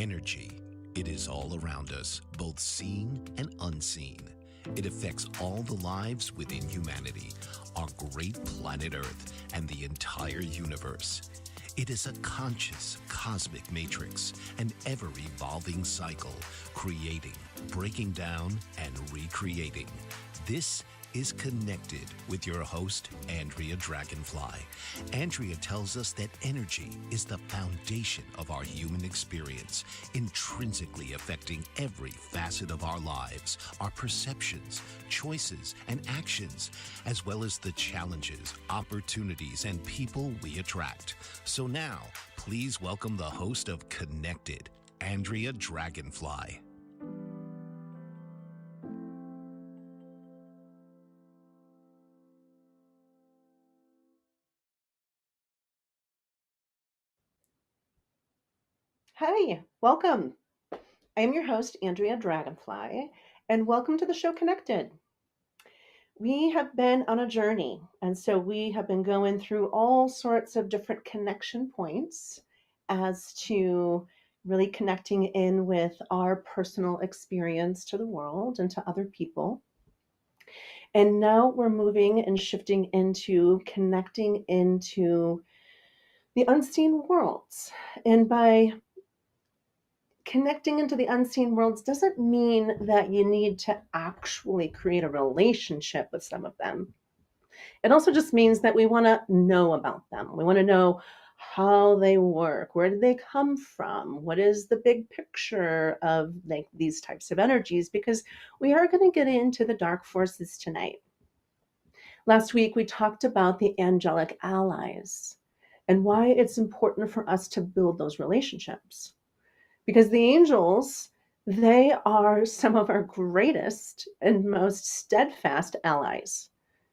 Energy. It is all around us, both seen and unseen. It affects all the lives within humanity, our great planet Earth, and the entire universe. It is a conscious cosmic matrix, an ever-evolving cycle, creating, breaking down, and recreating. This is Connected with your host, Andrea Dragonfly. Andrea tells us that energy is the foundation of our human experience, intrinsically affecting every facet of our lives, our perceptions, choices, and actions, as well as the challenges, opportunities, and people we attract. So now, please welcome the host of Connected, Andrea Dragonfly. Hi, welcome. I am your host, Andrea Dragonfly, and welcome to the show Connected. We have been on a journey, and so we have been going through all sorts of different connection points as to really connecting in with our personal experience to the world and to other people. And now we're moving and shifting into connecting into the unseen worlds. And by connecting into the unseen worlds doesn't mean that you need to actually create a relationship with some of them. It also just means that we want to know about them. We want to know how they work, where did they come from, what is the big picture of like these types of energies, because we are going to get into the dark forces tonight. Last week we talked about the angelic allies and why it's important for us to build those relationships, because the angels, they are some of our greatest and most steadfast allies.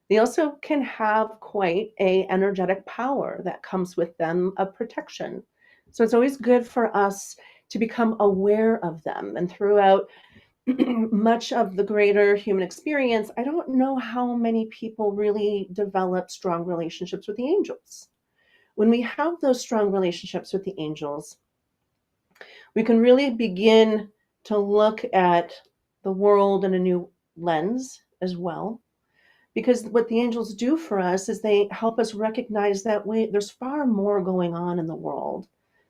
They also can have quite a energetic power that comes with them of protection. So it's always good for us to become aware of them. And throughout much of the greater human experience, I don't know how many people really develop strong relationships with the angels. When we have those strong relationships with the angels, we can really begin to look at the world in a new lens as well. Because what the angels do for us is they help us recognize that there's far more going on in the world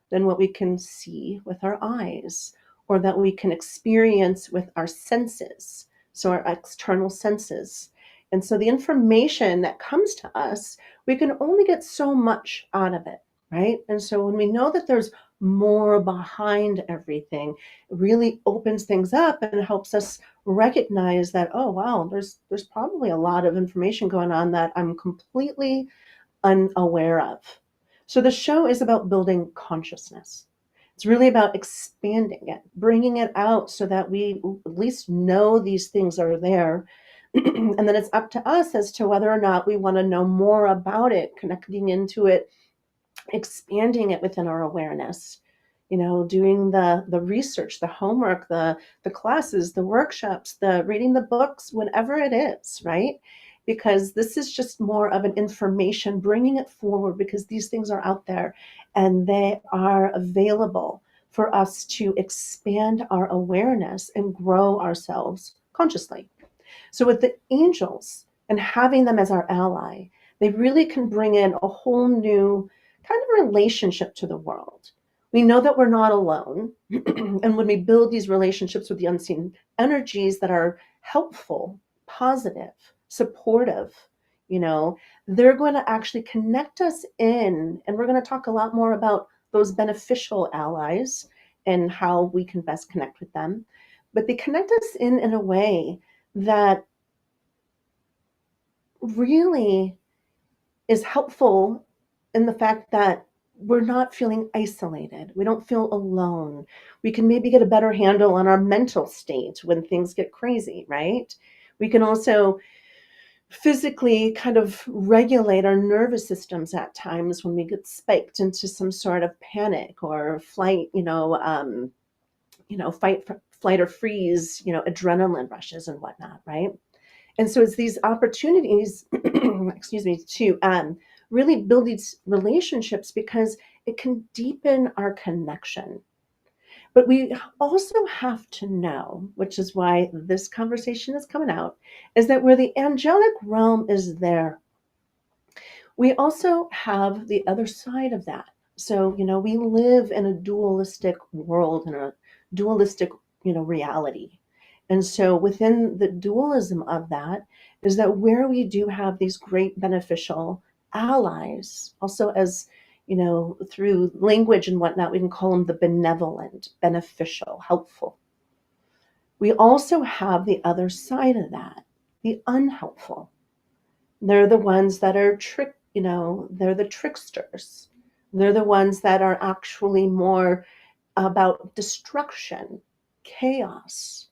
than what we can see with our eyes or that we can experience with our senses, so our external senses. And so the information that comes to us, we can only get so much out of it, right? And so when we know that there's more behind everything, it really opens things up and helps us recognize that, oh wow, there's probably a lot of information going on that I'm completely unaware of. So the show is about building consciousness. It's really about expanding it, bringing it out so that we at least know these things are there. And then it's up to us as to whether or not we want to know more about it, connecting into it, expanding it within our awareness, doing the research, the homework, the classes, the workshops, the reading the books, whatever it is, right? Because this is just more of an information, bringing it forward, because these things are out there and they are available for us to expand our awareness and grow ourselves consciously. So with the angels and having them as our ally, they really can bring in a whole new kind of relationship to the world. We know that we're not alone. And when we build these relationships with the unseen energies that are helpful, positive, supportive, you know, they're going to actually connect us in. And we're going to talk a lot more about those beneficial allies and how we can best connect with them. But they connect us in a way that really is helpful in the fact that we're not feeling isolated. We don't feel alone. We can maybe get a better handle on our mental state when things get crazy, right? We can also physically kind of regulate our nervous systems at times when we get spiked into some sort of panic or flight, flight or freeze, adrenaline rushes and whatnot, right? And so it's these opportunities, excuse me, to really build these relationships because it can deepen our connection. But we also have to know, which is why this conversation is coming out, is that where the angelic realm is there, we also have the other side of that. So, we live in a dualistic world, in a dualistic, reality. And so within the dualism of that is that where we do have these great beneficial allies, also as, through language and whatnot, we can call them the benevolent, beneficial, helpful. We also have the other side of that, the unhelpful. They're the ones that are they're the tricksters. They're the ones that are actually more about destruction, chaos,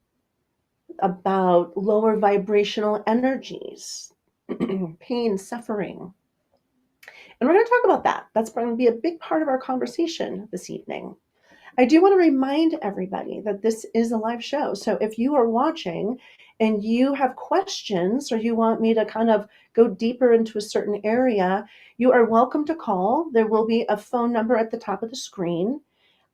about lower vibrational energies, pain, suffering. And we're going to talk about that. That's going to be a big part of our conversation this evening. I do want to remind everybody that this is a live show. So if you are watching and you have questions or you want me to kind of go deeper into a certain area, you are welcome to call. There will be a phone number at the top of the screen.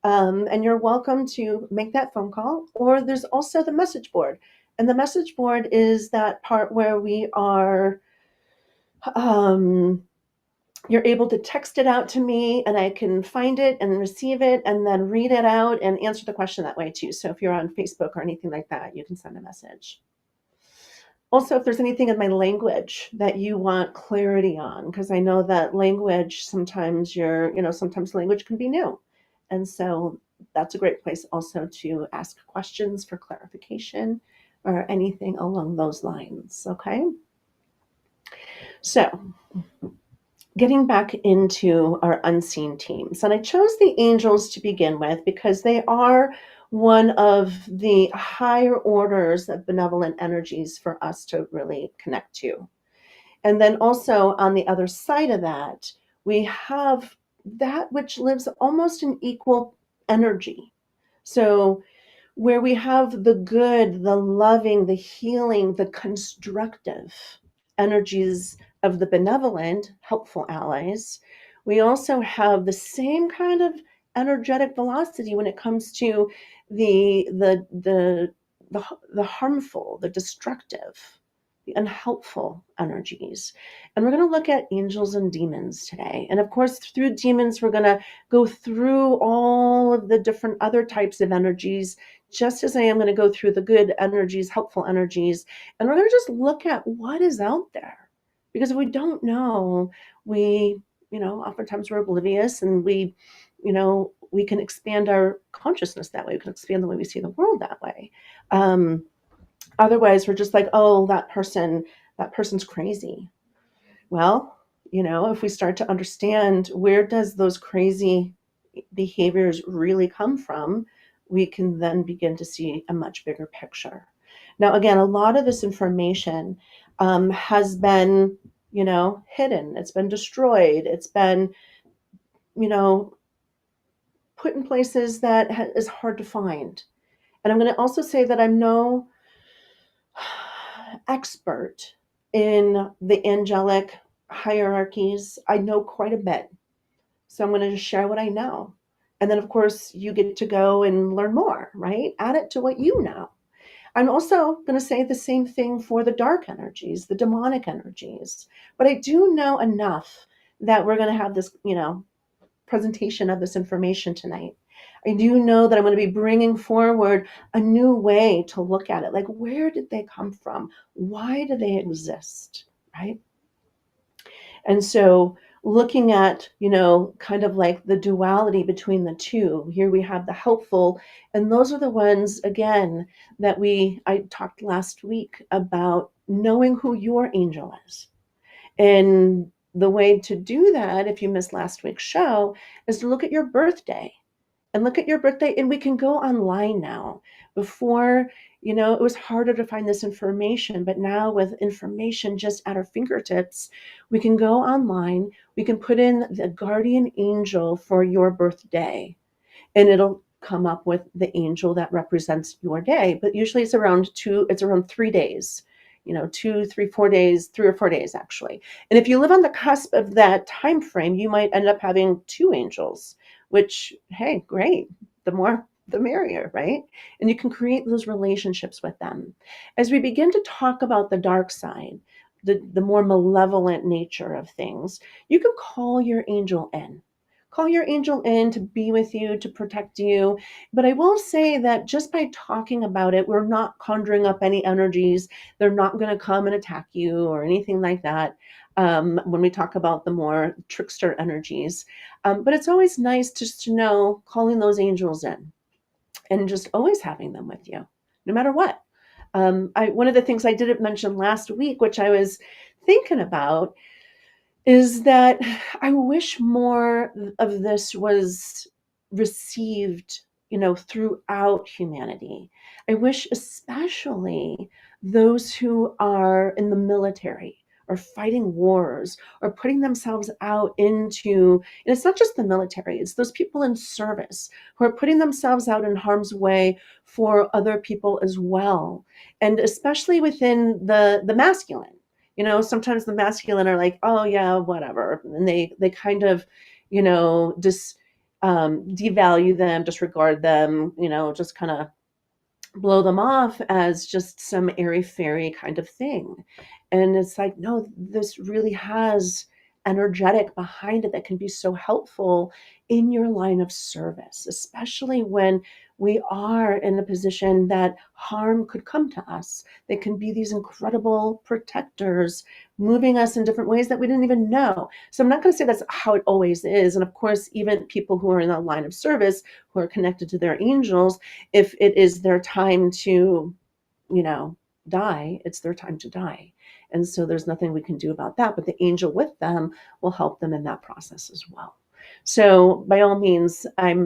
And you're welcome to make that phone call. Or there's also the message board. And the message board is that part where we are you're able to text it out to me and I can find it and receive it and then read it out and answer the question that way too. So if you're on Facebook or anything like that, you can send a message. Also, if there's anything in my language that you want clarity on, because I know that language sometimes sometimes language can be new. And so that's a great place also to ask questions for clarification or anything along those lines. Okay. So getting back into our unseen teams. And I chose the angels to begin with because they are one of the higher orders of benevolent energies for us to really connect to. And then also on the other side of that, we have that which lives almost in equal energy. So where we have the good, the loving, the healing, the constructive energies of the benevolent, helpful allies, we also have the same kind of energetic velocity when it comes to the the the the harmful, the destructive, the unhelpful energies. And we're going to look at angels and demons today. And of course, through demons, we're going to go through all of the different other types of energies, just as I am going to go through the good energies, helpful energies. And we're going to just look at what is out there. Because if we don't know, oftentimes we're oblivious and we can expand our consciousness that way. We can expand the way we see the world that way. Otherwise, we're just like, oh, that person's crazy. Well, if we start to understand where does those crazy behaviors really come from, we can then begin to see a much bigger picture. Now, again, a lot of this information has been, hidden. It's been destroyed. It's been, put in places that is hard to find. And I'm going to also say that I'm no expert in the angelic hierarchies. I know quite a bit. So I'm going to just share what I know. And then, of course, you get to go and learn more, right? Add it to what you know. I'm also going to say the same thing for the dark energies, the demonic energies. But I do know enough that we're going to have this, presentation of this information tonight. I do know that I'm going to be bringing forward a new way to look at it. Like, where did they come from? Why do they exist? Right? And so looking at, kind of like the duality between the two, here we have the helpful, and those are the ones, again, that I talked last week about knowing who your angel is. And the way to do that, if you missed last week's show, is to look at your birthday. And look at your birthday, and we can go online now. Before, it was harder to find this information, but now with information just at our fingertips, we can go online, we can put in the guardian angel for your birthday, and it'll come up with the angel that represents your day. But usually it's around 3 days. 2, 3, 4 days, 3 or 4 days actually. And if you live on the cusp of that time frame, you might end up having 2 angels, which, hey, great. The more the merrier, right? And you can create those relationships with them. As we begin to talk about the dark side, the more malevolent nature of things, you can call your angel in. Call your angel in to be with you, to protect you. But I will say that just by talking about it, we're not conjuring up any energies. They're not going to come and attack you or anything like that. When we talk about the more trickster energies. But it's always nice just to know calling those angels in and just always having them with you, no matter what. One of the things I didn't mention last week, which I was thinking about, is that I wish more of this was received, throughout humanity. I wish especially those who are in the military or fighting wars or putting themselves out into, and it's not just the military, it's those people in service who are putting themselves out in harm's way for other people as well. And especially within the masculine, sometimes the masculine are like, oh yeah, whatever, and they kind of, just devalue them, disregard them, just kind of blow them off as just some airy fairy kind of thing. And it's like, no, this really has energetic behind it that can be so helpful in your line of service, especially when we are in a position that harm could come to us. They can be these incredible protectors, moving us in different ways that we didn't even know. So I'm not going to say that's how it always is. And of course, even people who are in the line of service, who are connected to their angels, if it is their time to, die, it's their time to die. And so there's nothing we can do about that. But the angel with them will help them in that process as well. So by all means, I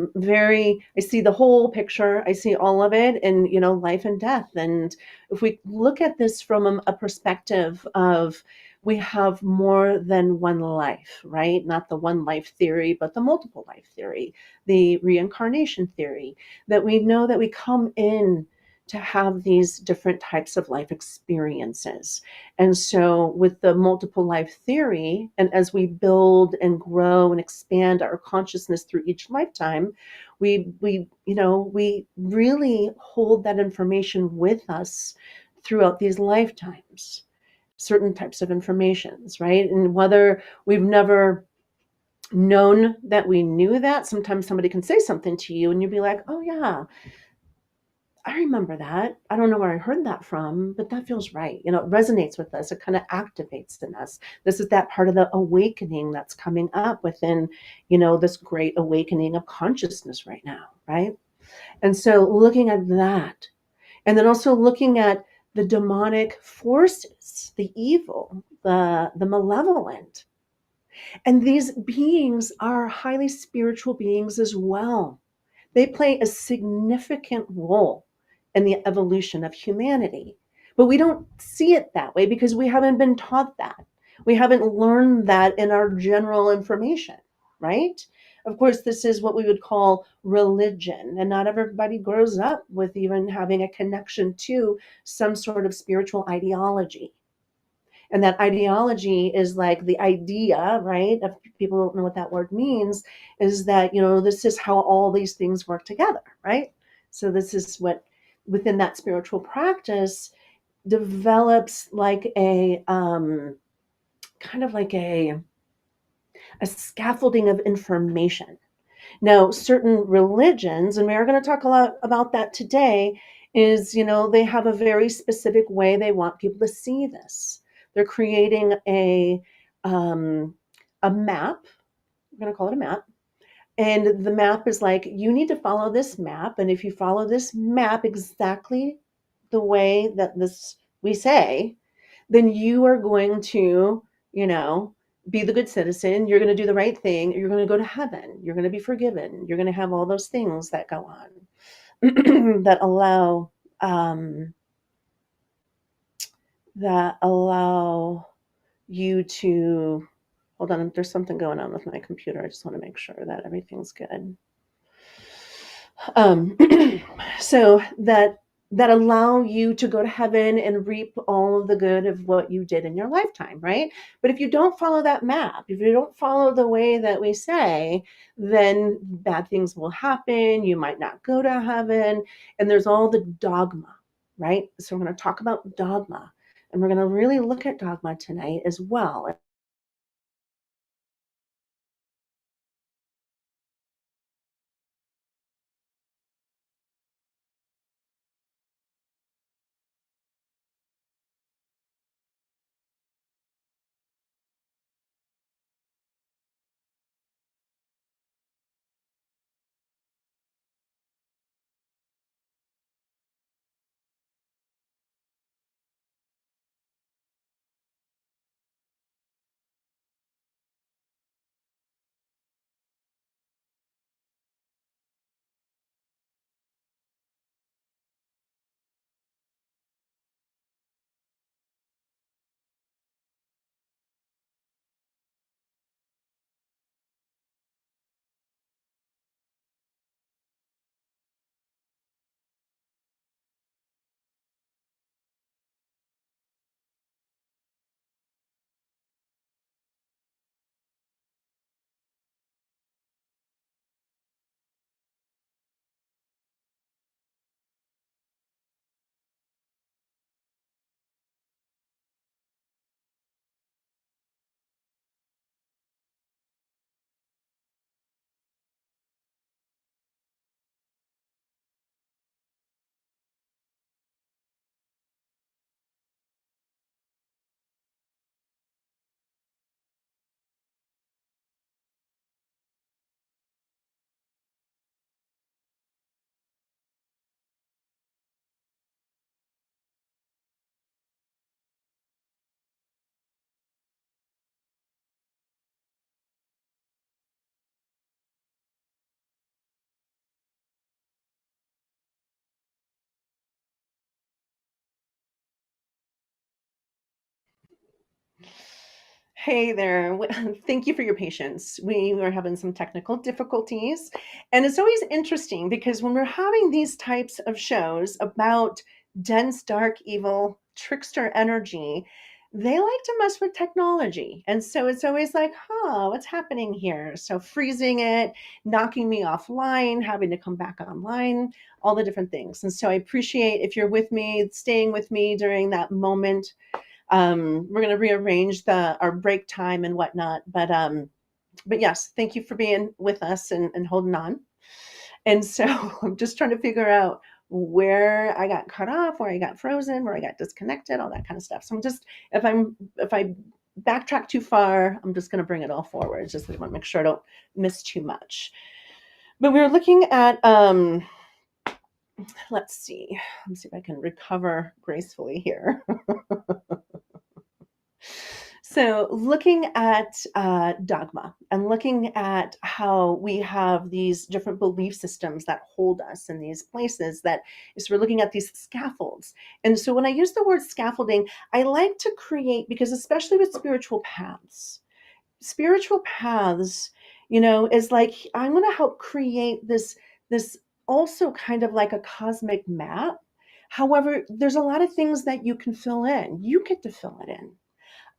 see the whole picture. I see all of it and, life and death. And if we look at this from a perspective of, we have more than one life, right? Not the one life theory, but the multiple life theory, the reincarnation theory, that we know that we come in to have these different types of life experiences. And so with the multiple life theory, and as we build and grow and expand our consciousness through each lifetime, we really hold that information with us throughout these lifetimes, certain types of informations, right? And whether we've never known that we knew that, sometimes somebody can say something to you and you'll be like, oh yeah, I remember that. I don't know where I heard that from, but that feels right. It resonates with us. It kind of activates in us. This is that part of the awakening that's coming up within, this great awakening of consciousness right now, right? And so looking at that, and then also looking at the demonic forces, the evil, the malevolent. And these beings are highly spiritual beings as well. They play a significant role in the evolution of humanity. But we don't see it that way because we haven't been taught that. We haven't learned that in our general information, right? Of course, this is what we would call religion, and not everybody grows up with even having a connection to some sort of spiritual ideology. And that ideology is like the idea, right? If people don't know what that word means, is that, this is how all these things work together, right? So this is what within that spiritual practice develops like a kind of like a scaffolding of information. Now, certain religions, and we are going to talk a lot about that today, is, they have a very specific way they want people to see this. They're creating a map. We're going to call it a map. And the map is like, you need to follow this map. And if you follow this map exactly the way that we say, then you are going to, be the good citizen. You're going to do the right thing. You're going to go to heaven. You're going to be forgiven. You're going to have all those things that go on that allow you to hold on. There's something going on with my computer. I just want to make sure that everything's good. So that that allow you to go to heaven and reap all of the good of what you did in your lifetime, right? But if you don't follow that map, if you don't follow the way that we say, then bad things will happen. You might not go to heaven. And there's all the dogma, right? So we're going to talk about dogma. And we're going to really look at dogma tonight as well. Hey there. Thank you for your patience. We were having some technical difficulties. And it's always interesting because when we're having these types of shows about dense, dark, evil, trickster energy, they like to mess with technology. And so it's always like, what's happening here? So freezing it, knocking me offline, having to come back online, all the different things. And so I appreciate if you're with me, staying with me during that moment. We're going to rearrange our break time and whatnot, but yes, thank you for being with us and holding on. And so I'm just trying to figure out where I got cut off, where I got frozen, where I got disconnected, all that kind of stuff. So I'm just, if I backtrack too far, I'm just going to bring it all forward. Just want to make sure I don't miss too much. But we were looking at, let's see if I can recover gracefully here. So, looking at dogma and looking at how we have these different belief systems that hold us in these places, that is, we're looking at these scaffolds. And so, when I use the word scaffolding, I like to create, because especially with spiritual paths, is like I'm going to help create this also kind of like a cosmic map. However, there's a lot of things that you can fill in. You get to fill it in.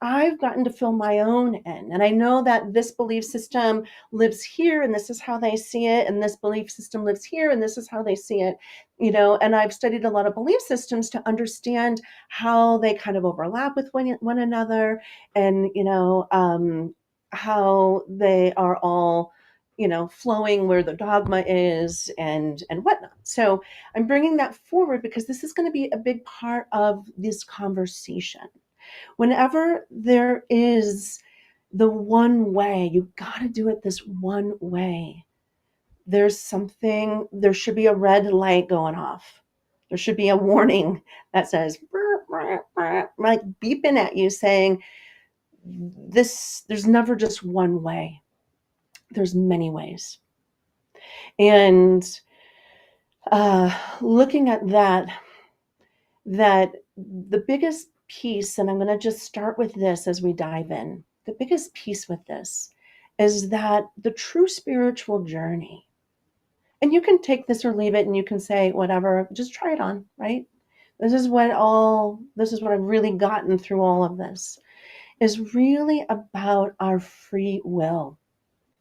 I've gotten to fill my own in. And I know that this belief system lives here and this is how they see it. And this belief system lives here and this is how they see it. And I've studied a lot of belief systems to understand how they kind of overlap with one another, and, how they are all, flowing where the dogma is and whatnot. So I'm bringing that forward because this is going to be a big part of this conversation. Whenever there is the one way, you got to do it this one way. There should be a red light going off. There should be a warning that says, "Brr, brr, brr," like beeping at you saying, there's never just one way. There's many ways. And looking at that the biggest piece, and I'm going to just start with this as we dive in. The biggest piece with this is that the true spiritual journey And you can take this or leave it and you can say, whatever, just try it on, right? This is what I've really gotten through all of this is really about our free will,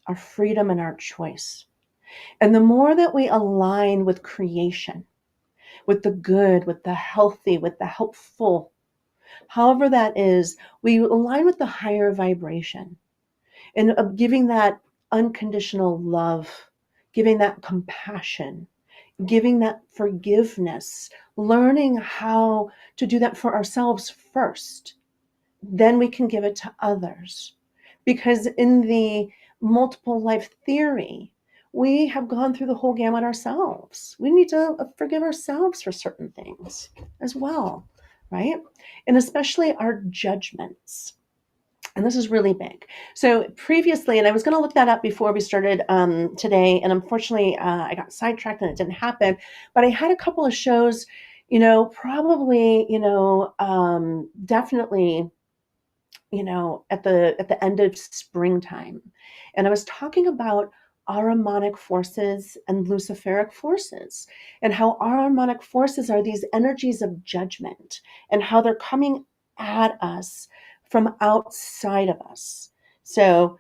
our freedom and our choice. And the more that we align with creation, with the good, with the healthy, with the helpful, however that is, we align with the higher vibration and of giving that unconditional love, giving that compassion, giving that forgiveness, learning how to do that for ourselves first. Then we can give it to others. Because in the multiple life theory, we have gone through the whole gamut ourselves. We need to forgive ourselves for certain things as well, right? And especially our judgments. And this is really big. So previously, and I was going to look that up before we started today, and unfortunately, I got sidetracked and it didn't happen. But I had a couple of shows, probably, definitely, at the end of springtime, and I was talking about Ahrimanic forces and Luciferic forces, and how Ahrimanic forces are these energies of judgment, and how they're coming at us from outside of us. So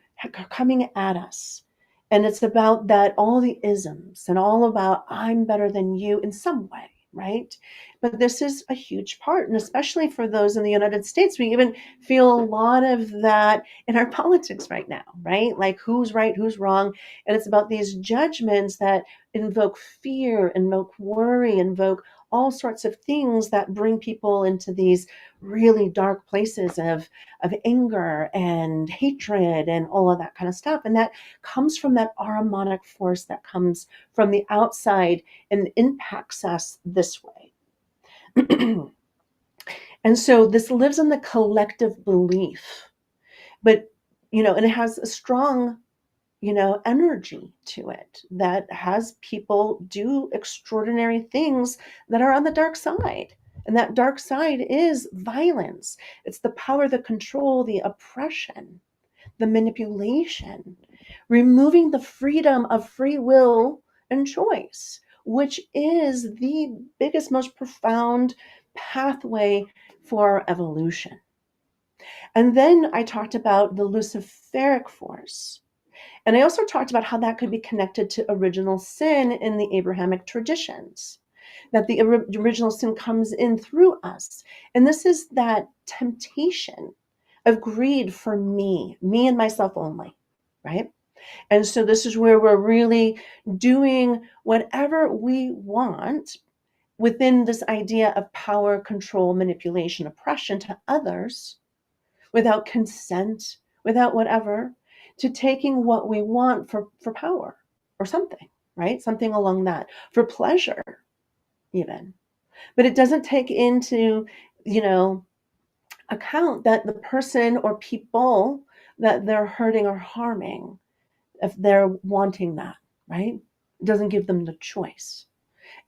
coming at us. And it's about that, all the isms, and all about I'm better than you in some way, right? But this is a huge part, and especially for those in the United States, we even feel a lot of that in our politics right now, right? Like who's right, who's wrong. And it's about these judgments that invoke fear, invoke worry, invoke all sorts of things that bring people into these really dark places of anger and hatred and all of that kind of stuff. And that comes from that Ahrimanic force that comes from the outside and impacts us this way. And so this lives in the collective belief, but, and it has a strong, energy to it that has people do extraordinary things that are on the dark side. And that dark side is violence. It's the power, the control, the oppression, the manipulation, removing the freedom of free will and choice, which is the biggest, most profound pathway for evolution. And then I talked about the Luciferic force. And I also talked about how that could be connected to original sin in the Abrahamic traditions, that the original sin comes in through us. And this is that temptation of greed for me and myself only, right? And so this is where we're really doing whatever we want within this idea of power, control, manipulation, oppression to others without consent, without whatever, to taking what we want for power or something, right? Something along that, for pleasure, even. But it doesn't take into, account that the person or people that they're hurting or harming, if they're wanting that, right? It doesn't give them the choice.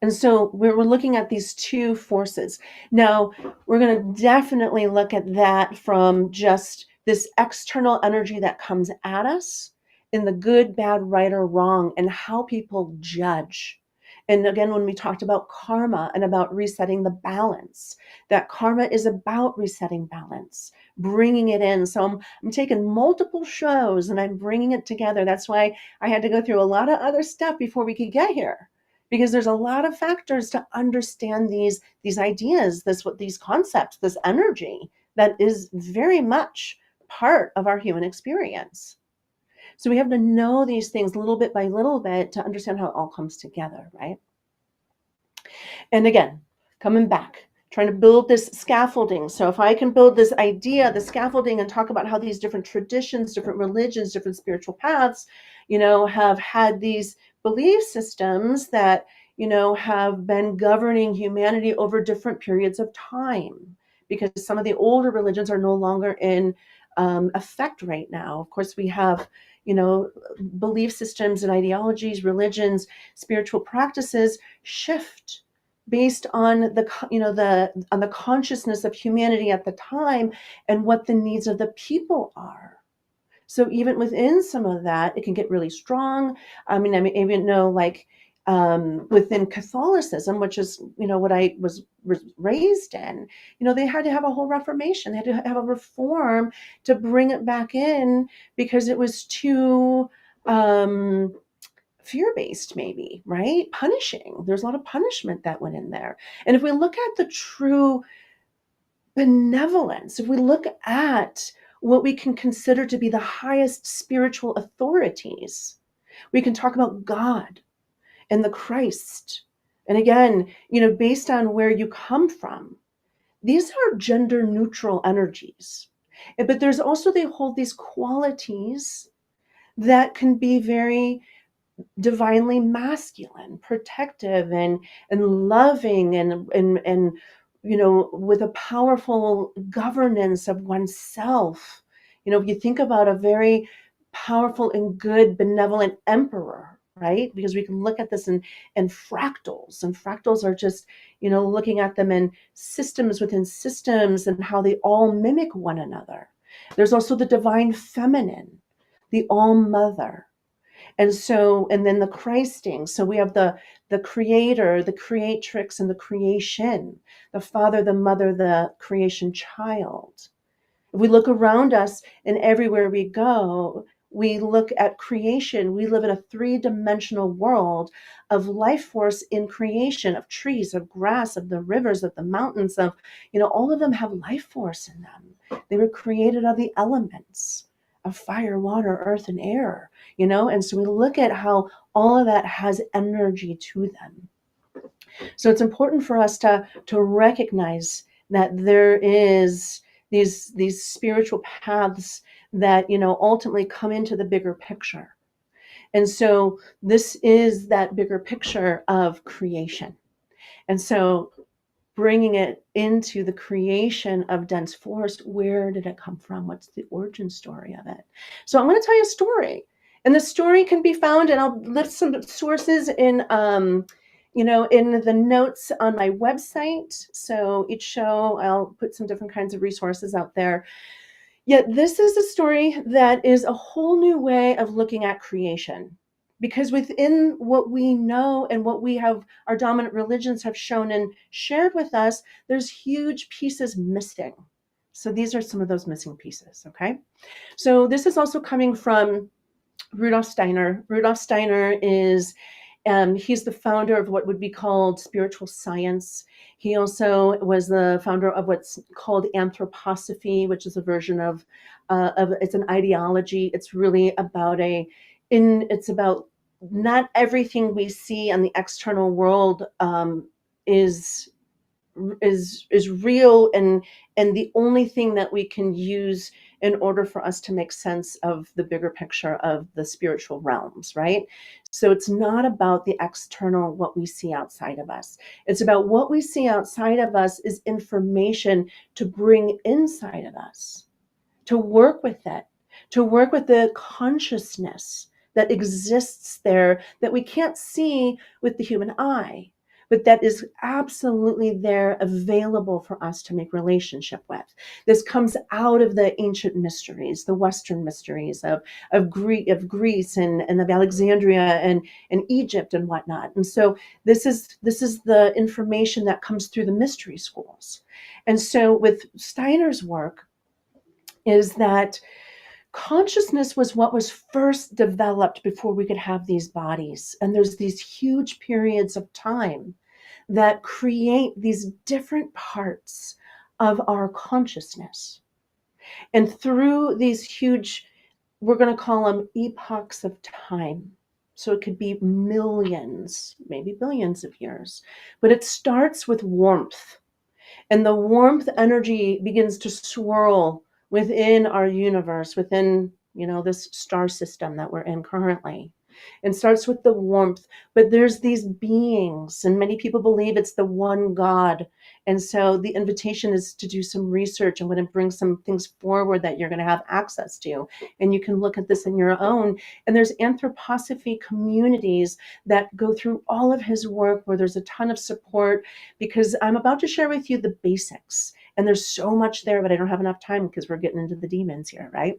And so we're looking at these two forces. Now, we're going to definitely look at that from just this external energy that comes at us in the good, bad, right, or wrong, and how people judge. And again, when we talked about karma and about resetting the balance, that karma is about resetting balance, bringing it in. So I'm taking multiple shows and I'm bringing it together. That's why I had to go through a lot of other stuff before we could get here, because there's a lot of factors to understand these ideas, these concepts, this energy that is very much part of our human experience. So we have to know these things little bit by little bit to understand how it all comes together, right? And again, coming back, trying to build this scaffolding. So if I can build this idea, the scaffolding, and talk about how these different traditions, different religions, different spiritual paths, have had these belief systems that, have been governing humanity over different periods of time, because some of the older religions are no longer in effect right now. Of course, we have, belief systems and ideologies, religions, spiritual practices shift based on the consciousness of humanity at the time and what the needs of the people are. So even within some of that, it can get really strong. I mean, even know, like, within Catholicism, which is, what I was raised in, they had to have a whole reformation. They had to have a reform to bring it back in because it was too fear-based, maybe, right? Punishing. There's a lot of punishment that went in there. And if we look at the true benevolence, if we look at what we can consider to be the highest spiritual authorities, we can talk about God and the Christ. And again, based on where you come from, these are gender neutral energies. But there's also, they hold these qualities that can be very divinely masculine, protective and loving and with a powerful governance of oneself. If you think about a very powerful and good benevolent emperor, right? Because we can look at this in fractals, and fractals are just looking at them in systems within systems and how they all mimic one another. There's also the divine feminine, the all mother. And then the Christing. So we have the creator, the creatrix, and the creation, the father, the mother, the creation child. If we look around us and everywhere we go, we look at creation. We live in a three-dimensional world of life force in creation, of trees, of grass, of the rivers, of the mountains, of, all of them have life force in them. They were created of the elements of fire, water, earth, and air, and so we look at how all of that has energy to them. So it's important for us to recognize that there is these spiritual paths that ultimately come into the bigger picture. And so this is that bigger picture of creation. And so bringing it into the creation of dense forest, where did it come from? What's the origin story of it? So I'm going to tell you a story, and the story can be found, and I'll list some sources in in the notes on my website. So each show I'll put some different kinds of resources out there. Yet this is a story that is a whole new way of looking at creation, because within what we know and what we have, our dominant religions have shown and shared with us, there's huge pieces missing. So these are some of those missing pieces, okay? So this is also coming from Rudolf Steiner. Rudolf Steiner is he's the founder of what would be called spiritual science. He also was the founder of what's called anthroposophy, which is a version of it's an ideology. It's really about it's about not everything we see on the external world is real, and the only thing that we can use in order for us to make sense of the bigger picture of the spiritual realms, right? So it's not about the external, what we see outside of us. It's about what we see outside of us is information to bring inside of us, to work with it, to work with the consciousness that exists there that we can't see with the human eye, but that is absolutely there, available for us to make relationship with. This comes out of the ancient mysteries, the Western mysteries of Greece and of Alexandria and Egypt and whatnot. And so this is the information that comes through the mystery schools. And so with Steiner's work is that consciousness was what was first developed before we could have these bodies. And there's these huge periods of time that create these different parts of our consciousness. And through these huge, we're going to call them epochs of time. So it could be millions, maybe billions of years. But it starts with warmth. And the warmth energy begins to swirl within our universe, within, this star system that we're in currently. And starts with the warmth, but there's these beings, and many people believe it's the one God. And so the invitation is to do some research. I'm going to bring some things forward that you're going to have access to, and you can look at this in your own. And there's anthroposophy communities that go through all of his work, where there's a ton of support, because I'm about to share with you the basics. And there's so much there, but I don't have enough time because we're getting into the demons here, right?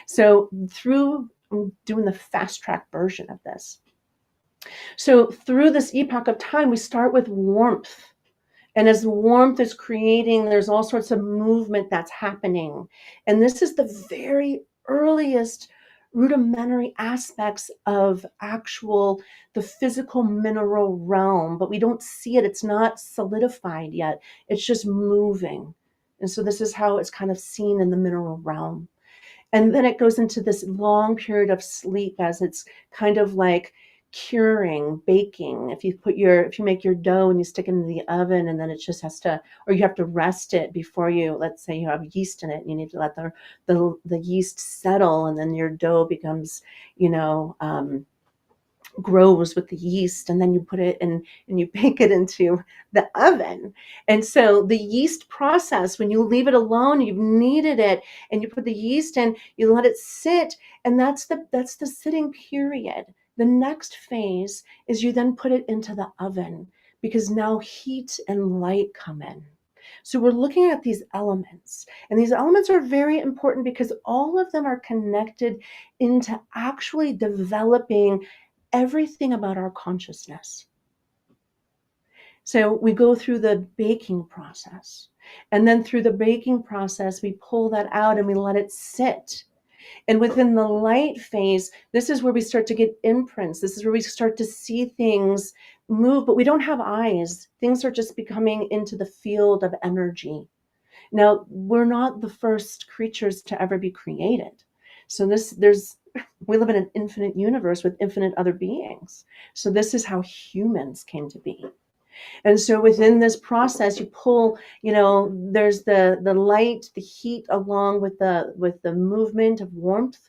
So through doing the fast track version of this, So through this epoch of time, we start with warmth. And as the warmth is creating, there's all sorts of movement that's happening. And this is the very earliest rudimentary aspects of the physical mineral realm, but we don't see it. It's not solidified yet. It's just moving. And so this is how it's kind of seen in the mineral realm. And then it goes into this long period of sleep as it's kind of like curing, baking. If you make your dough and you stick it in the oven, and then it just has to, or you have to rest it before you, let's say you have yeast in it, and you need to let the yeast settle, and then your dough becomes, you know, grows with the yeast, and then you put it in and you bake it into the oven. And so the yeast process, when you leave it alone, you've kneaded it, and you put the yeast in, you let it sit, and that's the sitting period. The next phase is you then put it into the oven, because now heat and light come in. So we're looking at these elements, and these elements are very important because all of them are connected into actually developing everything about our consciousness. So we go through the baking process, and then through the baking process, we pull that out and we let it sit. And within the light phase, this is where we start to get imprints. This is where we start to see things move, but we don't have eyes. Things are just becoming into the field of energy. Now, we're not the first creatures to ever be created. So we live in an infinite universe with infinite other beings. So this is how humans came to be. And so within this process, you pull, there's the light, the heat, along with the movement of warmth.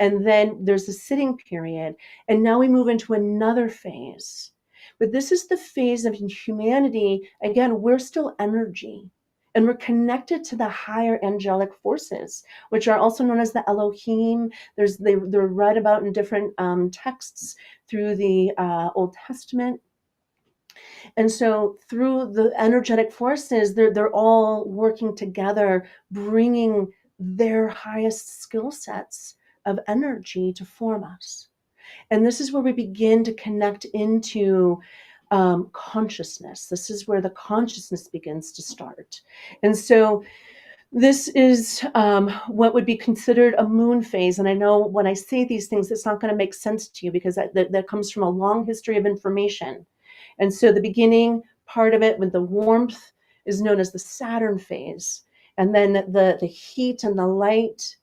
And then there's a sitting period. And now we move into another phase. But this is the phase of humanity. Again, we're still energy. And we're connected to the higher angelic forces, which are also known as the Elohim. They're read about in different texts through the Old Testament. And so through the energetic forces, they're all working together, bringing their highest skill sets of energy to form us. And this is where we begin to connect into consciousness. This is where the consciousness begins to start. And so this is what would be considered a moon phase. And I know when I say these things, it's not going to make sense to you, because that comes from a long history of information. And so the beginning part of it with the warmth is known as the Saturn phase. And then the heat and the light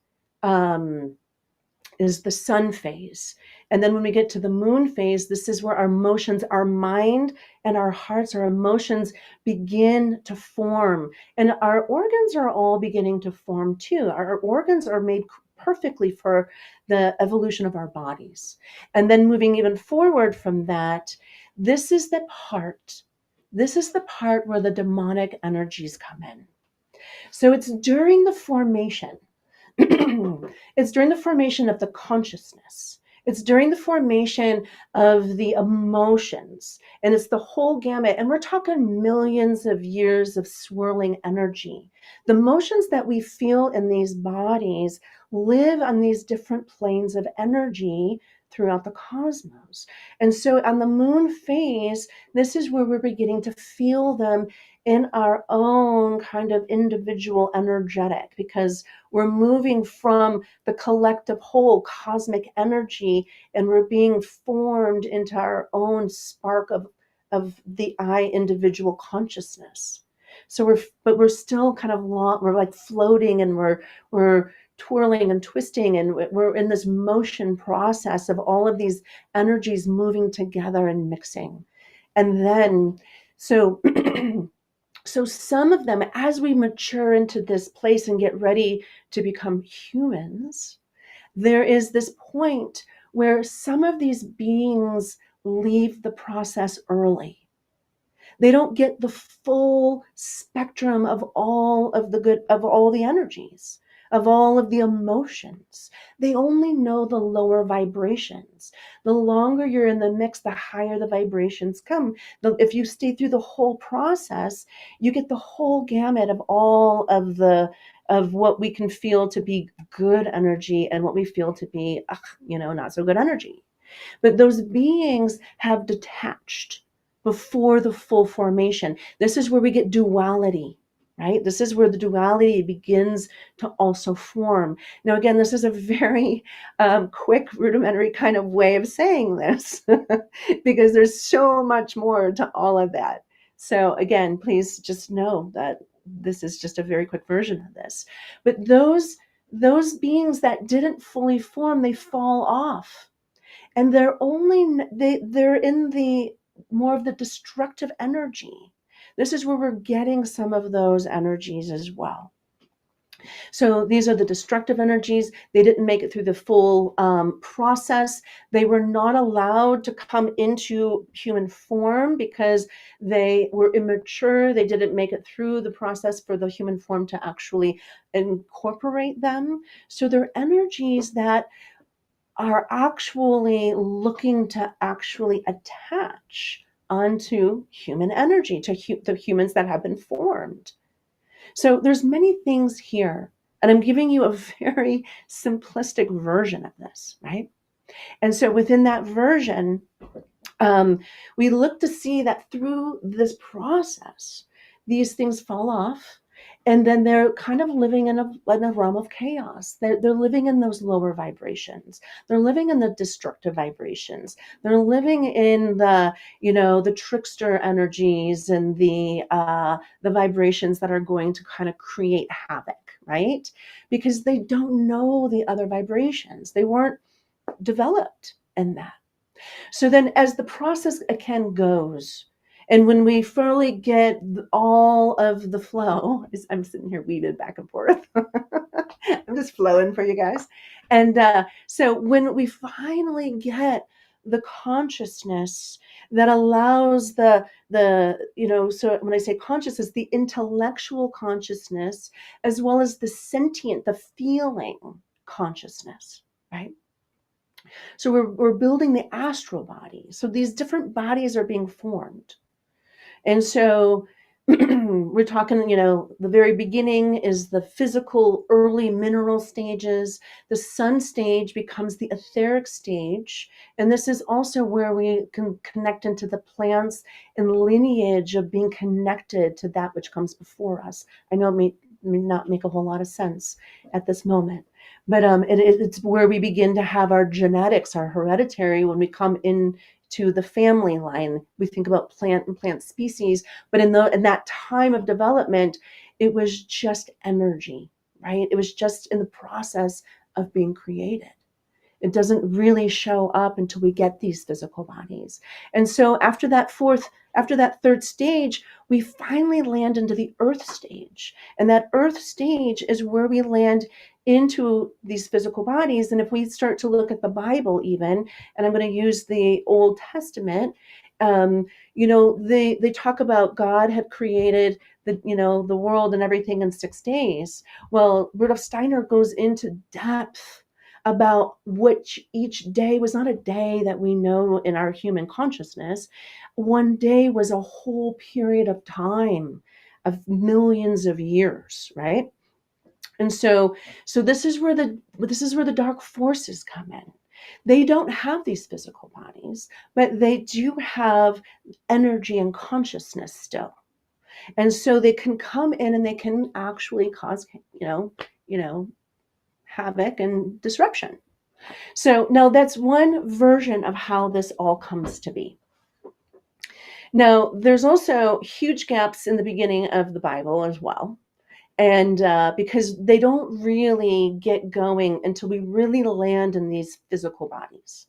is the sun phase. And then when we get to the moon phase, this is where our emotions, our mind and our hearts, our emotions begin to form. And our organs are all beginning to form too. Our organs are made perfectly for the evolution of our bodies. And then moving even forward from that, this is the part where the demonic energies come in. So it's during the formation. It's during the formation of the consciousness. It's during the formation of the emotions. And it's the whole gamut. And we're talking millions of years of swirling energy. The emotions that we feel in these bodies live on these different planes of energy throughout the cosmos. And so on the moon phase, this is where we're beginning to feel them in our own kind of individual energetic, because we're moving from the collective whole cosmic energy, and we're being formed into our own spark of the I individual consciousness. So we're still kind of we're like floating, and we're twirling and twisting, and we're in this motion process of all of these energies moving together and mixing. And then so so some of them, as we mature into this place and get ready to become humans, there is this point where some of these beings leave the process early. They don't get the full spectrum of all of the good, of all the energies, of all of the emotions. They only know the lower vibrations. The longer you're in the mix, the higher the vibrations come. If you stay through the whole process, you get the whole gamut of all of what we can feel to be good energy, and what we feel to be, not so good energy. But those beings have detached before the full formation. This is where we get duality, right? This is where the duality begins to also form. Now, again, this is a very quick, rudimentary kind of way of saying this because there's so much more to all of that. So, again, please just know that this is just a very quick version of this. But those beings that didn't fully form, they fall off, and they're in the more of the destructive energy. This is where we're getting some of those energies as well. So these are the destructive energies. They didn't make it through the full process. They were not allowed to come into human form because they were immature. They didn't make it through the process for the human form to actually incorporate them. So they're energies that are actually looking to actually attach onto human energy, to the humans that have been formed. So there's many things here, and I'm giving you a very simplistic version of this, right? And so within that version, we look to see that through this process, these things fall off, and then they're kind of living in a realm of chaos. They're living in those lower vibrations. They're living in the destructive vibrations. They're living in the trickster energies and the vibrations that are going to kind of create havoc, right? Because they don't know the other vibrations. They weren't developed in that. So then, as the process again goes, and when we fully get all of the flow, I'm sitting here weaving back and forth. I'm just flowing for you guys. And so when we finally get the consciousness that allows so when I say consciousness, the intellectual consciousness, as well as the sentient, the feeling consciousness, right? So we're building the astral body. So these different bodies are being formed. And so we're talking, the very beginning is the physical early mineral stages. The sun stage becomes the etheric stage. And this is also where we can connect into the plants and lineage of being connected to that which comes before us. I know it may not make a whole lot of sense at this moment, but it's where we begin to have our genetics, our hereditary, when we come in to the family line. We think about plant and plant species, but in that time of development, it was just energy, right? It was just in the process of being created. It doesn't really show up until we get these physical bodies. And so after that third stage, we finally land into the earth stage. And that earth stage is where we land into these physical bodies. And if we start to look at the Bible even, and I'm going to use the Old Testament, they talk about God had created the world and everything in 6 days. Well, Rudolf Steiner goes into depth about which each day was not a day that we know in our human consciousness. One day was a whole period of time of millions of years, right? And so this is where the dark forces come in. They don't have these physical bodies, but they do have energy and consciousness still. And so they can come in and they can actually cause, havoc and disruption. So now that's one version of how this all comes to be. Now, there's also huge gaps in the beginning of the Bible as well. And because they don't really get going until we really land in these physical bodies.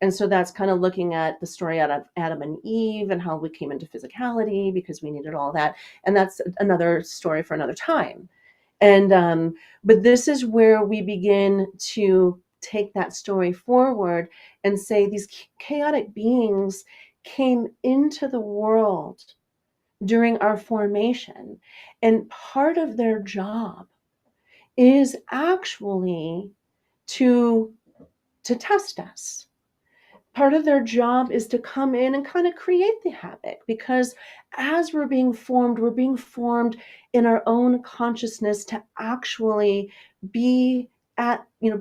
And so that's kind of looking at the story out of Adam and Eve and how we came into physicality because we needed all that. And that's another story for another time. And but this is where we begin to take that story forward and say these chaotic beings came into the world during our formation, and part of their job is actually to test us. Part of their job is to come in and kind of create the havoc, because as we're being formed in our own consciousness to actually be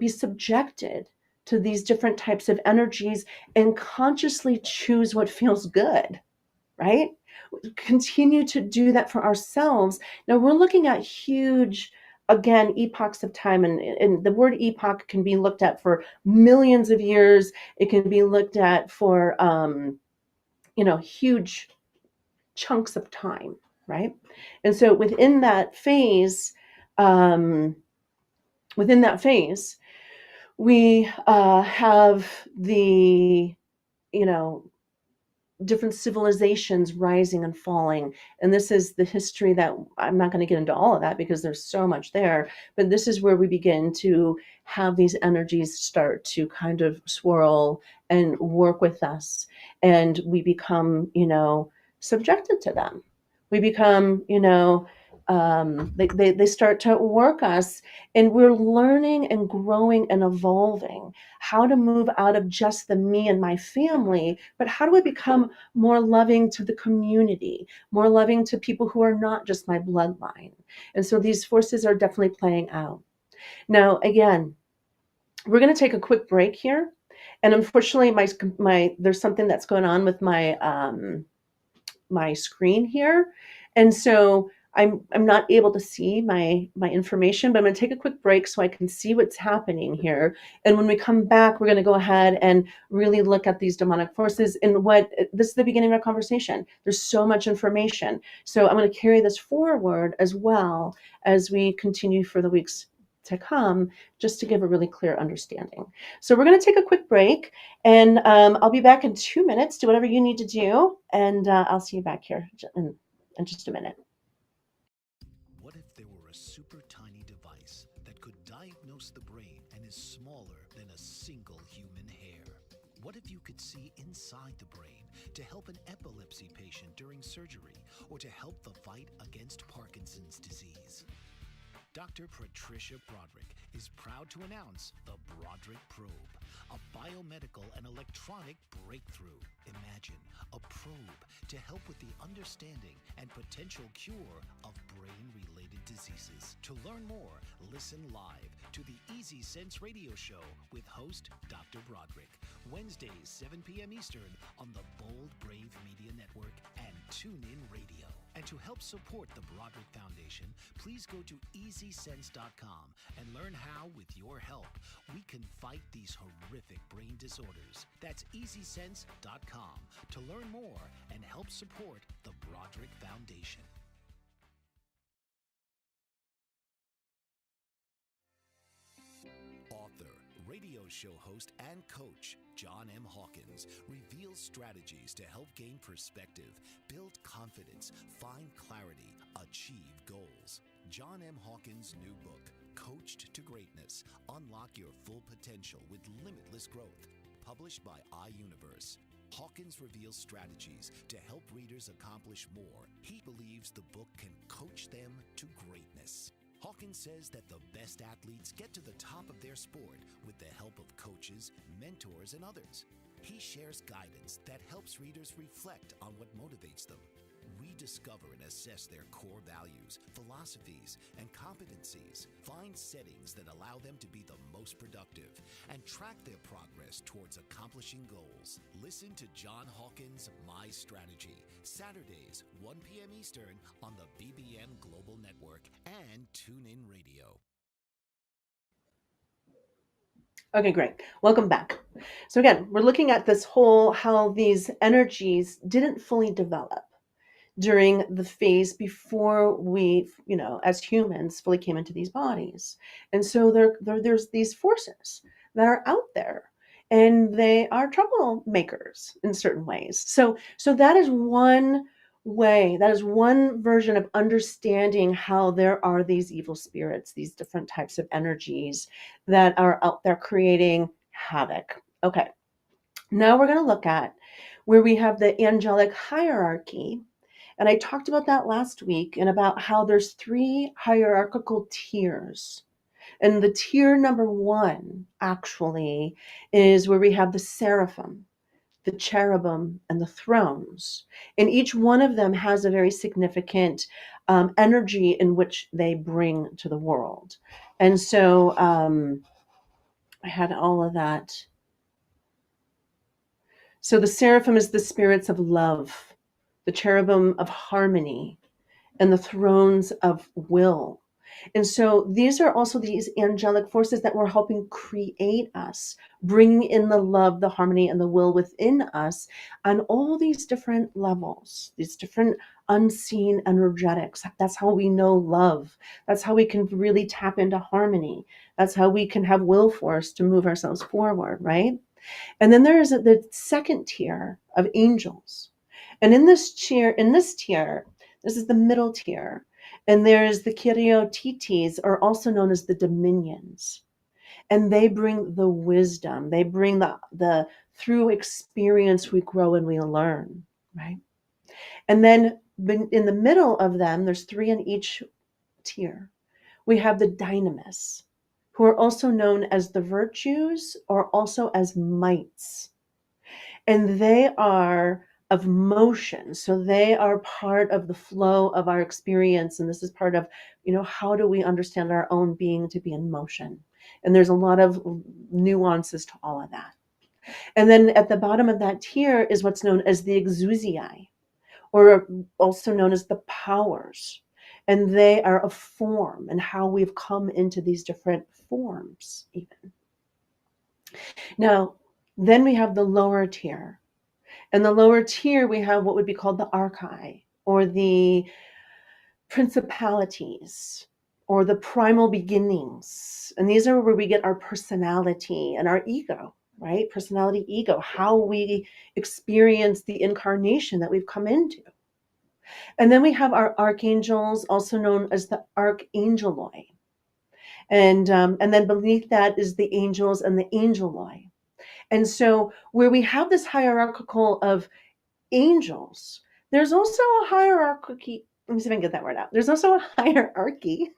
subjected to these different types of energies and consciously choose what feels good, right? Continue to do that for ourselves. Now we're looking at huge, again, epochs of time, and the word epoch can be looked at for millions of years. It can be looked at for huge chunks of time, right? And so um, within that phase, we have the you know different civilizations rising and falling. And this is the history that I'm not going to get into all of that because there's so much there. But this is where we begin to have these energies start to kind of swirl and work with us. And we become, subjected to them. We become, they start to work us, and we're learning and growing and evolving how to move out of just the me and my family, but how do I become more loving to the community, more loving to people who are not just my bloodline. And so these forces are definitely playing out. Now, again, we're going to take a quick break here. And unfortunately, my there's something that's going on with my screen here. And so I'm not able to see my information, but I'm going to take a quick break so I can see what's happening here. And when we come back, we're going to go ahead and really look at these demonic forces and this is the beginning of our conversation. There's so much information. So I'm going to carry this forward as well as we continue for the weeks to come, just to give a really clear understanding. So we're going to take a quick break, and I'll be back in 2 minutes. Do whatever you need to do, and I'll see you back here in just a minute. What if there were a super tiny device that could diagnose the brain and is smaller than a single human hair? What if you could see inside the brain to help an epilepsy patient during surgery or to help the fight against Parkinson's disease? Dr. Patricia Broderick is proud to announce the Broderick Probe, a biomedical and electronic breakthrough. Imagine a probe to help with the understanding and potential cure of brain-related diseases. To learn more, listen live to the Easy Sense radio show with host Dr. Broderick, Wednesdays 7 p.m. Eastern on the Bold Brave Media Network and TuneIn Radio. And to help support the Broderick Foundation, please go to EasySense.com and learn how, with your help, we can fight these horrific brain disorders. That's EasySense.com to learn more and help support the Broderick Foundation. Author, radio show host, and coach John M. Hawkins reveals strategies to help gain perspective, build confidence, find clarity, achieve goals. John M. Hawkins' new book, Coached to Greatness: Unlock Your Full Potential with Limitless Growth, published by iUniverse. Hawkins reveals strategies to help readers accomplish more. He believes the book can coach them to greatness. Hawkins says that the best athletes get to the top of their sport with the help of coaches, mentors, and others. He shares guidance that helps readers reflect on what motivates them. We discover and assess their core values, philosophies, and competencies, find settings that allow them to be the most productive, and track their progress towards accomplishing goals. Listen to John Hawkins' My Strategy, Saturdays, 1 p.m. Eastern on the BBM Global Network and TuneIn Radio. Okay, great. Welcome back. So again, we're looking at this whole how these energies didn't fully develop during the phase before we, as humans, fully came into these bodies. And so there's these forces that are out there, and they are troublemakers in certain ways. So that is one way, that is one version of understanding how there are these evil spirits, these different types of energies that are out there creating havoc. Okay, now we're going to look at where we have the angelic hierarchy. And I talked about that last week, and about how there's 3 hierarchical tiers. And the tier number 1 actually is where we have the seraphim, the cherubim, and the thrones. And each one of them has a very significant energy in which they bring to the world. And so I had all of that. So the seraphim is the spirits of love, the cherubim of harmony, and the thrones of will. And so these are also these angelic forces that were helping create us, bringing in the love, the harmony, and the will within us on all these different levels, these different unseen energetics. That's how we know love. That's how we can really tap into harmony. That's how we can have will force to move ourselves forward, right? And then there is the second tier of angels. And in this tier, this is the middle tier. And there's the Kiriotites, or also known as the dominions. And they bring the wisdom. They bring the through experience we grow and we learn, right? And then in the middle of them, there's three in each tier. We have the dynamis, who are also known as the virtues or also as mites. And they are of motion. So they are part of the flow of our experience. And this is part of, how do we understand our own being to be in motion? And there's a lot of nuances to all of that. And then at the bottom of that tier is what's known as the exousiae, or also known as the powers. And they are a form and how we've come into these different forms, even. Now, then we have the lower tier. And the lower tier, we have what would be called the archai, or the principalities, or the primal beginnings. And these are where we get our personality and our ego, right? Personality, ego, how we experience the incarnation that we've come into. And then we have our archangels, also known as the archangeloi. And then beneath that is the angels and the angeloi. And so where we have this hierarchical of angels, there's also a hierarchy. Let me see if I can get that word out. There's also a hierarchy.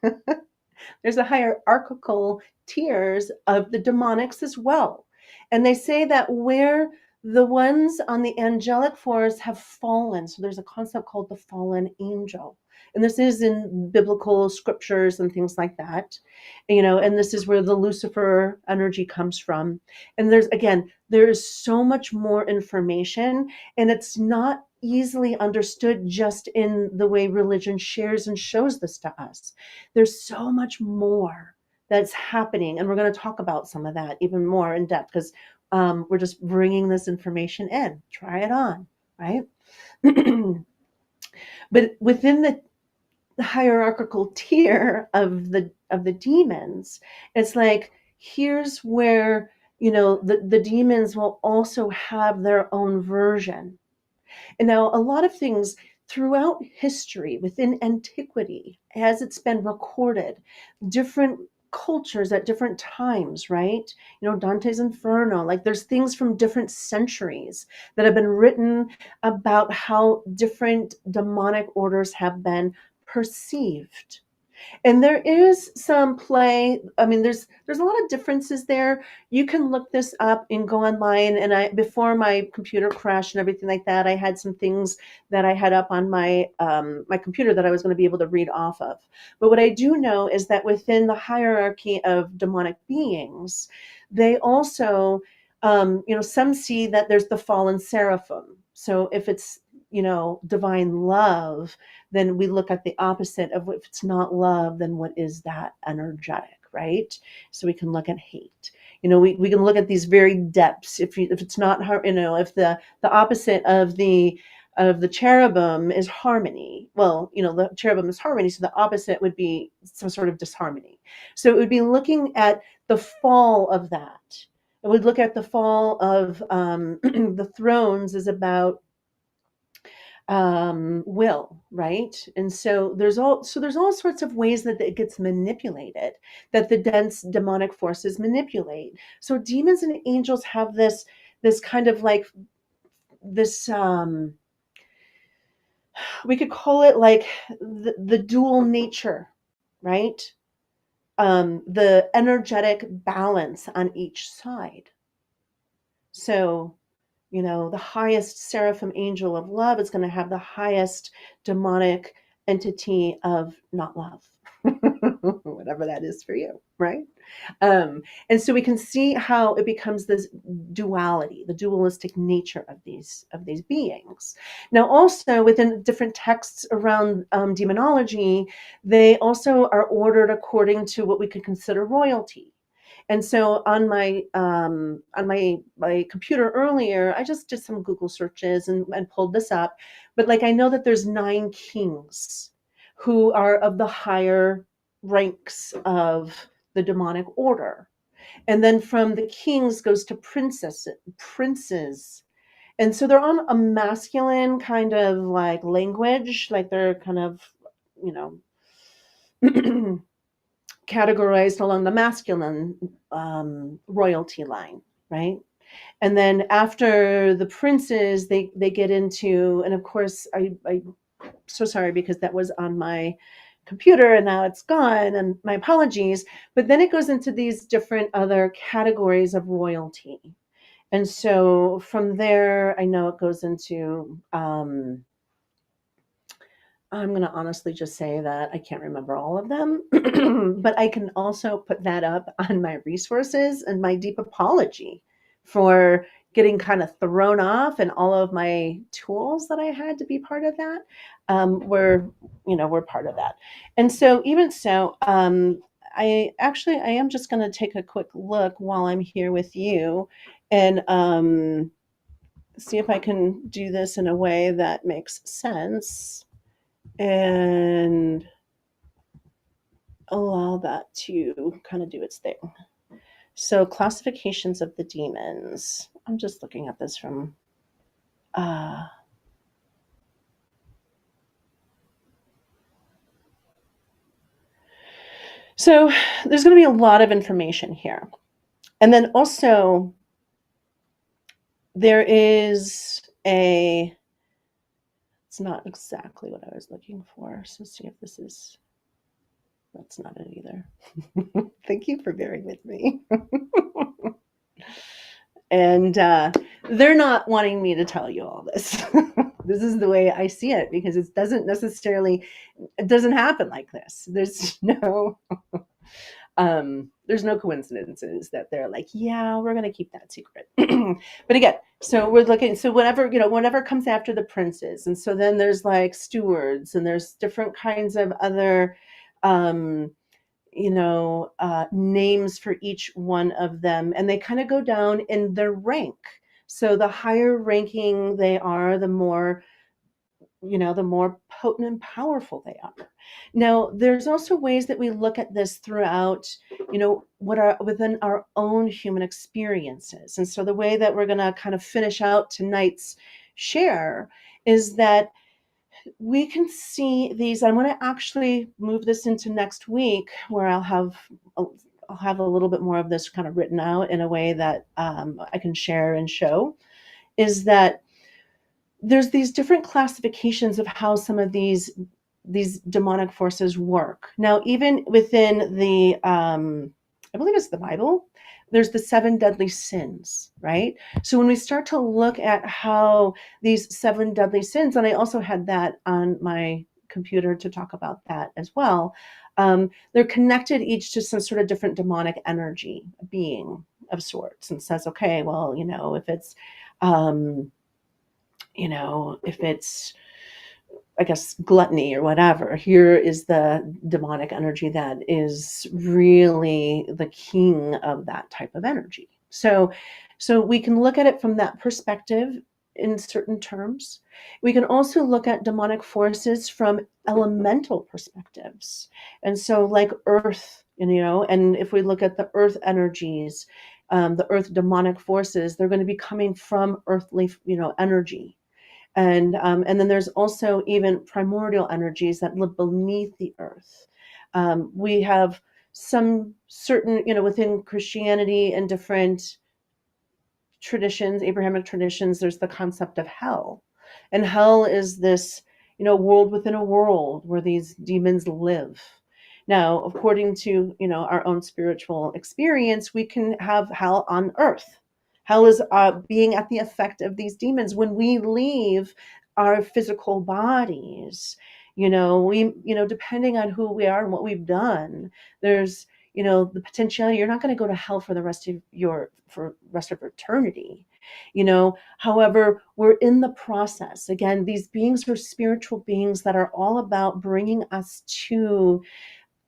There's a hierarchical tiers of the demonics as well. And they say that where the ones on the angelic force have fallen, so there's a concept called the fallen angel. And this is in biblical scriptures and things like that, and this is where the Lucifer energy comes from. And there is so much more information, and it's not easily understood just in the way religion shares and shows this to us. There's so much more that's happening, and we're going to talk about some of that even more in depth, because we're just bringing this information in. Try it on, right? But within the hierarchical tier of the demons, it's like, here's where the demons will also have their own version. And now a lot of things throughout history, within antiquity, as it's been recorded, different cultures at different times, right? Dante's Inferno, like there's things from different centuries that have been written about how different demonic orders have been perceived. And there is some play. I mean, there's a lot of differences there. You can look this up and go online. And before my computer crashed and everything like that, I had some things that I had up on my my computer that I was going to be able to read off of. But what I do know is that within the hierarchy of demonic beings, they also, some see that there's the fallen seraphim. So if it's divine love, then we look at the opposite of, if it's not love, then what is that energetic, right? So we can look at hate. We can look at these very depths. If it's not, if the opposite of the cherubim is harmony, well, the cherubim is harmony, so the opposite would be some sort of disharmony. So it would be looking at the fall of that. It would look at the fall of the thrones is about will, right? And so there's all sorts of ways that it gets manipulated, that the dense demonic forces manipulate. So demons and angels have this kind of like this, we could call it like the dual nature, right? The energetic balance on each side. So the highest seraphim angel of love is going to have the highest demonic entity of not love. whatever that is for you, right? And so we can see how it becomes this duality, the dualistic nature of these beings. Now, also within different texts around demonology, they also are ordered according to what we could consider royalty. And so on my computer earlier, I just did some Google searches and pulled this up. But like I know that there's 9 kings who are of the higher ranks of the demonic order. And then from the kings goes to princes. And so they're on a masculine kind of like language, like they're kind of, you know, categorized along the masculine royalty line, right? And then after the princes, they get into, and of course, I'm so sorry because that was on my computer and now it's gone, and my apologies. But then it goes into these different other categories of royalty. And so from there, I know it goes into I'm going to honestly just say that I can't remember all of them, but I can also put that up on my resources, and my deep apology for getting kind of thrown off, and all of my tools that I had to be part of that were part of that. And so even so, I am just going to take a quick look while I'm here with you, and see if I can do this in a way that makes sense and allow that to kind of do its thing. So, classifications of the demons. I'm just looking at this from so there's going to be a lot of information here. And then also there is it's not exactly what I was looking for. So see if this is, that's not it either. Thank you for bearing with me. And they're not wanting me to tell you all this. This is the way I see it, because it doesn't happen like this. There's no coincidences that they're like, yeah, we're going to keep that secret. But again, so we're looking, so whatever comes after the princes. And so then there's like stewards, and there's different kinds of other, names for each one of them. And they kind of go down in their rank. So the higher ranking they are, the more potent and powerful they are. Now, there's also ways that we look at this throughout, what are within our own human experiences. And so the way that we're going to kind of finish out tonight's share is that we can see these. I want to actually move this into next week, where I'll have a little bit more of this kind of written out in a way that I can share and show, is that there's these different classifications of how some of these demonic forces work. Now, even within the, I believe it's the Bible, there's the 7 deadly sins, right? So when we start to look at how these 7 deadly sins, and I also had that on my computer to talk about that as well, they're connected each to some sort of different demonic energy being of sorts, and says, okay, well, if it's, if it's, I guess, gluttony or whatever, here is the demonic energy that is really the king of that type of energy. So we can look at it from that perspective in certain terms. We can also look at demonic forces from elemental perspectives. And so like earth, and if we look at the earth energies, the earth demonic forces, they're going to be coming from earthly, energy. And then there's also even primordial energies that live beneath the earth. We have some certain, within Christianity and different traditions, Abrahamic traditions, there's the concept of hell. And hell is this, world within a world where these demons live. Now, according to, our own spiritual experience, we can have hell on earth. Hell is being at the effect of these demons when we leave our physical bodies. Depending on who we are and what we've done, there's, the potentiality you're not going to go to hell for the rest of eternity. However, we're in the process. Again, these beings are spiritual beings that are all about bringing us to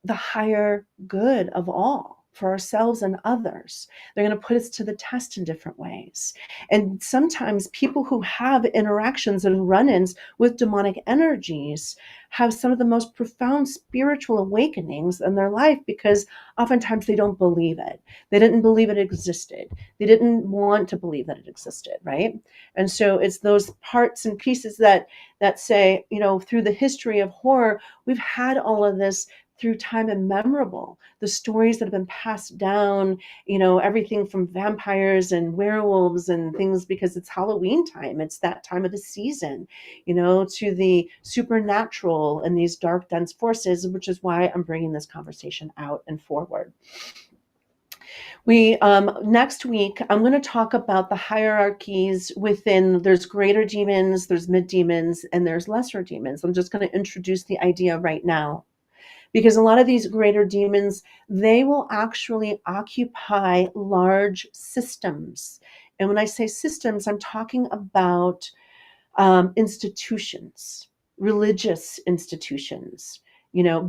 the higher good of all for ourselves and others. They're going to put us to the test in different ways. And sometimes people who have interactions and run-ins with demonic energies have some of the most profound spiritual awakenings in their life, because oftentimes they don't believe it. They didn't believe it existed. They didn't want to believe that it existed, right? And so it's those parts and pieces that say, through the history of horror, we've had all of this through time immemorable. The stories that have been passed down, everything from vampires and werewolves and things, because it's Halloween time, it's that time of the season, to the supernatural and these dark, dense forces, which is why I'm bringing this conversation out and forward. Next week, I'm going to talk about the hierarchies there's greater demons, there's mid demons, and there's lesser demons. I'm just going to introduce the idea right now, because a lot of these greater demons, they will actually occupy large systems. And when I say systems, I'm talking about institutions, religious institutions,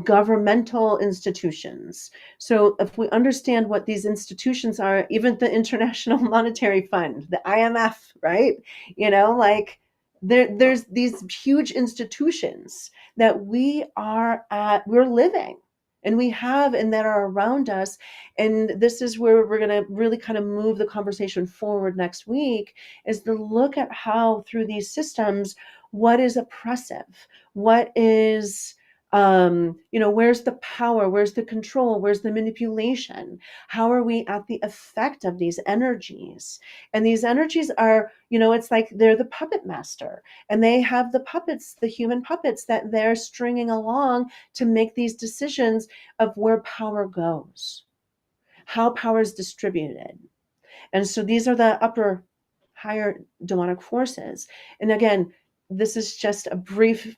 governmental institutions. So if we understand what these institutions are, even the International Monetary Fund, the IMF, right? There's these huge institutions that we're living and we have, and that are around us. And this is where we're going to really kind of move the conversation forward next week, is to look at how through these systems, what is oppressive, what is, where's the power, where's the control, where's the manipulation, how are we at the effect of these energies? And these energies are, it's like they're the puppet master, and they have the puppets, the human puppets that they're stringing along to make these decisions of where power goes, how power is distributed. And so these are the higher demonic forces. And again, this is just a brief,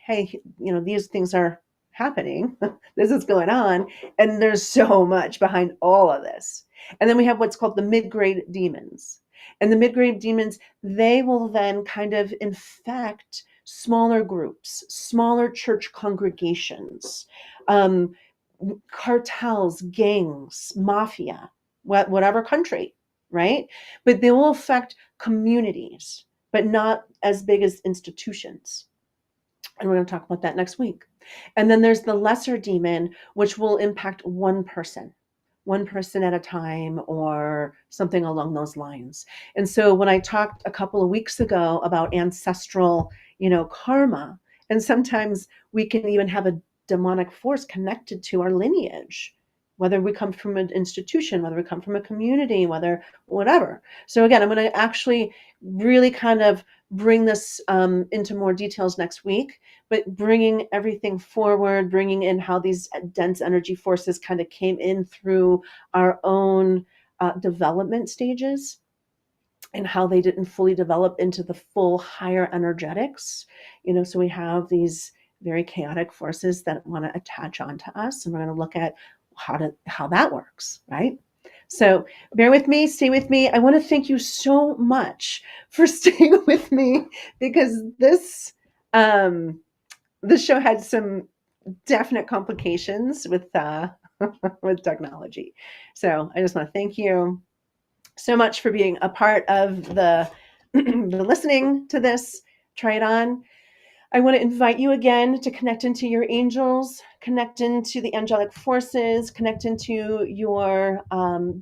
hey, these things are happening. This is going on. And there's so much behind all of this. And then we have what's called the mid-grade demons. And the mid-grade demons, they will then kind of infect smaller groups, smaller church congregations, cartels, gangs, mafia, whatever country, right? But they will affect communities, but not as big as institutions. And we're going to talk about that next week. And then there's the lesser demon, which will impact one person at a time, or something along those lines. And so when I talked a couple of weeks ago about ancestral, karma, and sometimes we can even have a demonic force connected to our lineage, whether we come from an institution, whether we come from a community, whatever. So again, I'm going to actually really kind of bring this into more details next week, but bringing everything forward, bringing in how these dense energy forces kind of came in through our own development stages, and how they didn't fully develop into the full higher energetics. So we have these very chaotic forces that want to attach onto us, and we're going to look at how that works, right? So bear with me, stay with me. I want to thank you so much for staying with me, because this show had some definite complications with with technology. So I just want to thank you so much for being a part of the listening to this. Try it on. I want to invite you again to connect into your angels, connect into the angelic forces, connect into your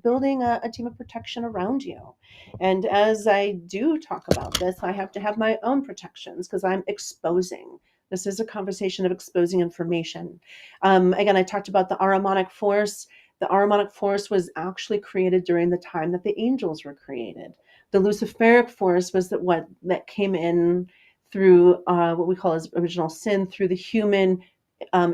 building a team of protection around you. And as I do talk about this, I have to have my own protections, because I'm exposing. This is a conversation of exposing information. Again, I talked about the Ahrimanic force. The Ahrimanic force was actually created during the time that the angels were created. The Luciferic force was that came in through what we call as original sin, through the human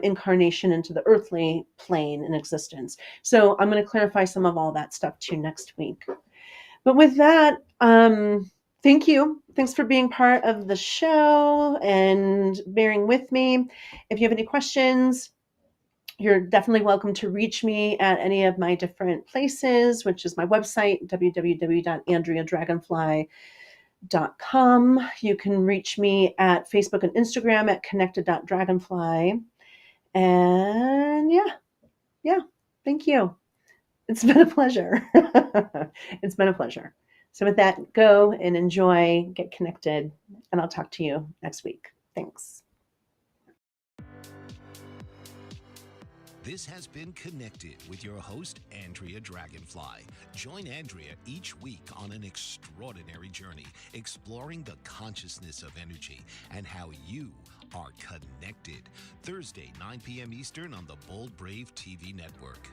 incarnation into the earthly plane and existence. So I'm going to clarify some of all that stuff too next week. But with that, Thank you. Thanks for being part of the show and bearing with me. If you have any questions, you're definitely welcome to reach me at any of my different places, which is my website, www.andreadragonfly.com. You can reach me at Facebook and Instagram at connected.dragonfly. And yeah, thank you. It's been a pleasure. It's been a pleasure. So, with that, go and enjoy, get connected, and I'll talk to you next week. Thanks. This has been Connected with your host, Andrea Dragonfly. Join Andrea each week on an extraordinary journey, exploring the consciousness of energy and how you are connected. Thursday, 9 p.m. Eastern on the Bold Brave TV network.